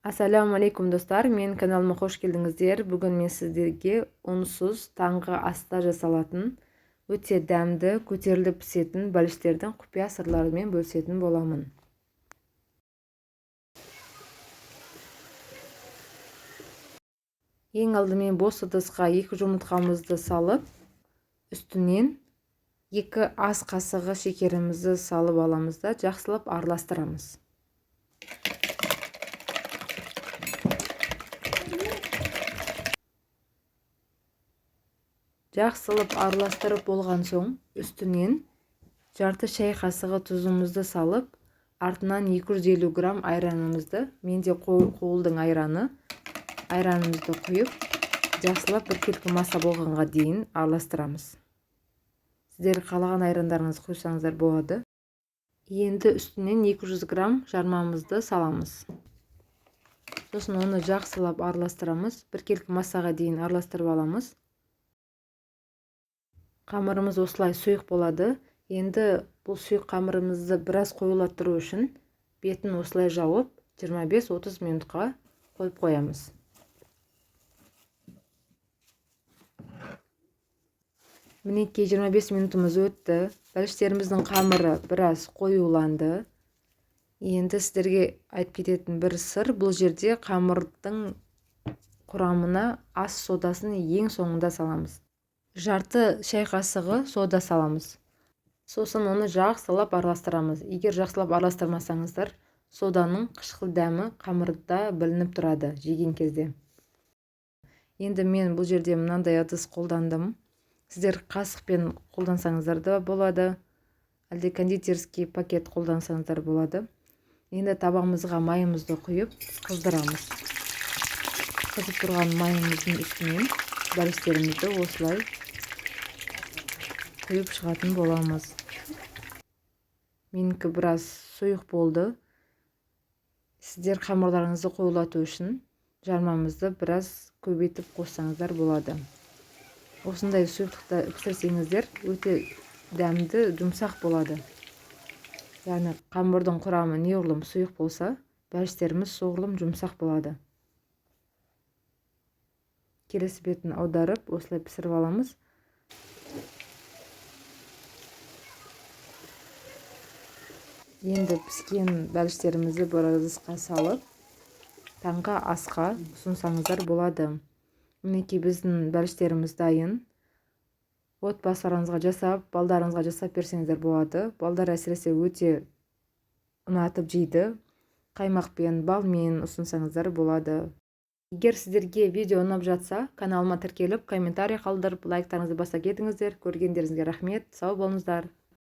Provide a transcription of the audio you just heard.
Assalamu alaikum достар, менің каналыма қош келдіңіздер. Бүгін мен сіздерге ұнсыз таңғы аста жасалатын өте дәмді, көтеріліп пісетін бәліштердің құпия сырларымен бөлісетін боламын. Ең алдымен бос ыдысқа 2 жұмыртқамызды салып, үстінен 2 ас қасығы шекерімізді салып аламыз да жақсылап араластырамыз. Жақсылап араластырып болған соң, үстінен жарты шай қасығы тұзымызды салып, артынан 250 грамм айранымызды, менде қойылдың айранымызды құйып, жақсылап біркелкі маса болғанға дейін араластырамыз. Сіздер қалаған айрандарыңызды құйсаңыздар болады. Енді үстінен 200 грамм жармамызды саламыз. Сосын оны жақсылап араластырамыз, біркелкі масаға дейін араластырып аламыз. Қамырымыз осылай сұйық болады. Енді бұл сұйық қамырымызды біраз қоюлаттыру үшін бетін осылай жауып 25-30 минутқа қойып қоямыз. Мінекей 25 минутымыз өтті. Бәліштеріміздің қамыры біраз қоюланды. Енді сіздерге айтып кететін бір сыр, бұл жерде қамырдың құрамына ас содасын ең соңында саламыз. Жарты шай қасығы сода саламыз. Сосын оны жақсылап араластырамыз. Егер жақсылап араластырмасаңыздар, соданың қышқыл дәмі қамырда білініп тұрады жеген кезде. Енді мен бұл жерде мынандай ыдыс қолдандым. Сіздер қасықпен қолдансаңыздар да болады, әлде кондитерский пакет қолдансаңыздар болады. Енді табағымызға майымызды құйып қыздырамыз. Қызып тұрған майымыздың үстінен бәліштерімізді осылай құйып шығатын боламыз. Менікі біраз сұйық болды. Сіздер қамырларыңызды қоюлату үшін жармамызды біраз көбейтіп қоссаңыздар болады. Осындай сұйықтықта пісірсеңіздер өте дәмді, жұмсақ болады. Яғни қамырдың құрамы неғұрлым сұйық болса, бәліштеріміз соғұрлым жұмсақ болады. Келесі бетін аударып, осылай пісіріп аламыз. Енді піскен бәліштерімізді бір ыдысқа салып, таңғы асқа ұсынсаңыздар болады. Мінекей біздің бәліштеріміз дайын. Отбасыларыңызға жасап, балдарыңызға жасап берсеңіздер болады. Балдар әсіресе өте ұнатып жейді. Қаймақпен, балмен ұсынсаңыздар болады. Егер сіздерге видео ұнап жатса, каналыма тіркеліп, комментарий қалдырып, лайктарыңызды баса кетіңіздер. Көргендеріңізге рахмет. Сау болыңыздар.